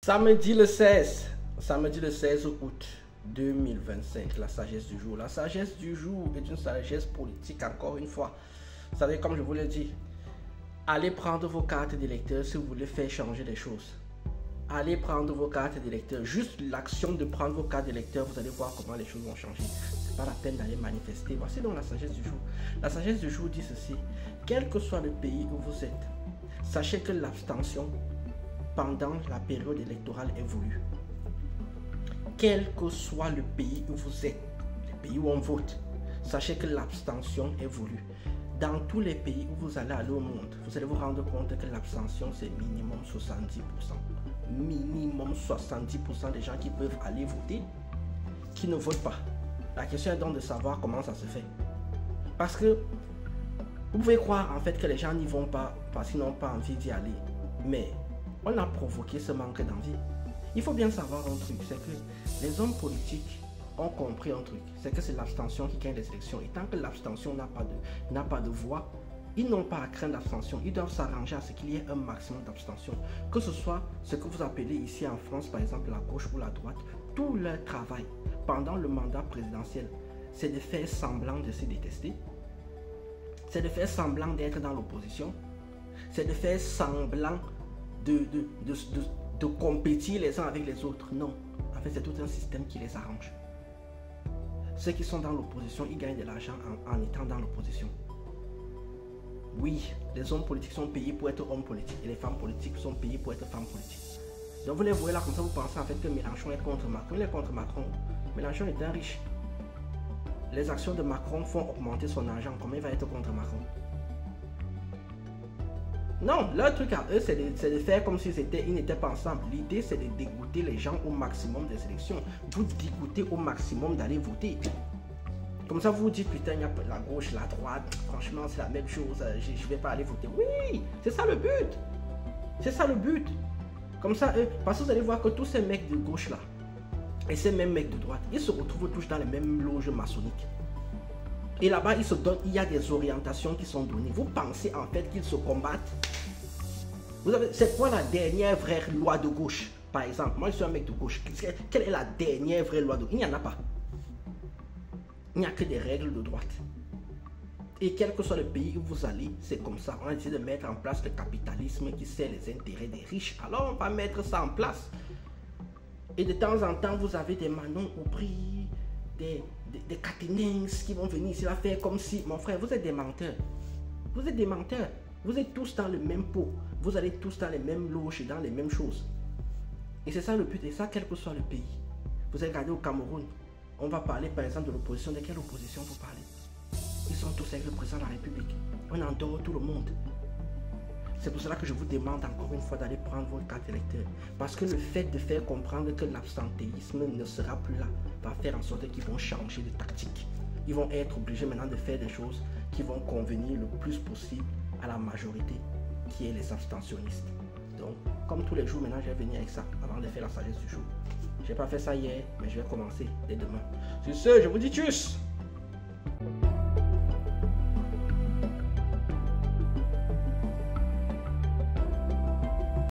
Samedi le 16 août 2025, la sagesse du jour. La sagesse du jour est une sagesse politique, encore une fois. Vous savez, comme je vous l'ai dit, allez prendre vos cartes d'électeurs si vous voulez faire changer les choses. Allez prendre vos cartes d'électeurs. Juste l'action de prendre vos cartes d'électeurs, vous allez voir comment les choses vont changer. C'est pas la peine d'aller manifester. Voici donc la sagesse du jour. La sagesse du jour dit ceci: quel que soit le pays où vous êtes, sachez que l'abstention pendant la période électorale est voulue. Quel que soit le pays où vous êtes, le pays où on vote, sachez que l'abstention est voulue. Dans tous les pays où vous allez aller au monde, vous allez vous rendre compte que l'abstention c'est minimum 70%. Minimum 70% des gens qui peuvent aller voter, qui ne votent pas. La question est donc de savoir comment ça se fait. Parce que vous pouvez croire en fait que les gens n'y vont pas parce qu'ils n'ont pas envie d'y aller. Mais on a provoqué ce manque d'envie. Il faut bien savoir un truc, c'est que les hommes politiques ont compris un truc, c'est que c'est l'abstention qui gagne les élections. Et tant que l'abstention n'a pas de voix, ils n'ont pas à craindre l'abstention. Ils doivent s'arranger à ce qu'il y ait un maximum d'abstention. Que ce soit ce que vous appelez ici en France, par exemple la gauche ou la droite, tout leur travail pendant le mandat présidentiel, c'est de faire semblant de se détester, c'est de faire semblant d'être dans l'opposition, c'est de faire semblant de compétir les uns avec les autres. Non, en fait c'est tout un système qui les arrange. Ceux qui sont dans l'opposition, ils gagnent de l'argent en étant dans l'opposition. Oui, les hommes politiques sont payés pour être hommes politiques et les femmes politiques sont payées pour être femmes politiques. Donc vous les voyez là comme ça, vous pensez en fait que Mélenchon est contre Macron. Il est contre Macron. Mélenchon est un riche. Les actions de Macron font augmenter son argent. Comment il va être contre Macron? Non, leur truc à eux, c'est de faire comme si ils n'étaient pas ensemble. L'idée, c'est de dégoûter les gens au maximum des élections. Vous dégoûter au maximum d'aller voter. Comme ça, vous vous dites, putain, il y a la gauche, la droite. Franchement, c'est la même chose. Je ne vais pas aller voter. Oui, c'est ça le but. C'est ça le but. Comme ça, parce que vous allez voir que tous ces mecs de gauche là, et ces mêmes mecs de droite, ils se retrouvent tous dans les mêmes loges maçonniques. Et là-bas, il y a des orientations qui sont données. Vous pensez en fait qu'ils se combattent? C'est quoi la dernière vraie loi de gauche? Par exemple, moi je suis un mec de gauche. Quelle est la dernière vraie loi de gauche? Il n'y en a pas. Il n'y a que des règles de droite. Et quel que soit le pays où vous allez, c'est comme ça. On a essayé de mettre en place le capitalisme qui sert les intérêts des riches. Alors on va mettre ça en place. Et de temps en temps, vous avez des Manon Aubry, des Catinins qui vont venir ici là faire comme si, mon frère, vous êtes des menteurs. Vous êtes des menteurs. Vous êtes tous dans le même pot. Vous allez tous dans les mêmes loges, dans les mêmes choses. Et c'est ça le but. Et ça, quel que soit le pays. Vous allez regarder au Cameroun. On va parler par exemple de l'opposition. De quelle opposition vous parlez? Ils sont tous avec le président de la République. On endort tout le monde. C'est pour cela que je vous demande encore une fois d'aller prendre votre carte électeur. Parce que le fait de faire comprendre que l'abstentéisme ne sera plus là va faire en sorte qu'ils vont changer de tactique. Ils vont être obligés maintenant de faire des choses qui vont convenir le plus possible à la majorité qui est les abstentionnistes. Donc, comme tous les jours maintenant, je vais venir avec ça avant de faire la sagesse du jour. Je n'ai pas fait ça hier, mais je vais commencer dès demain. Sur ce, je vous dis tchuss!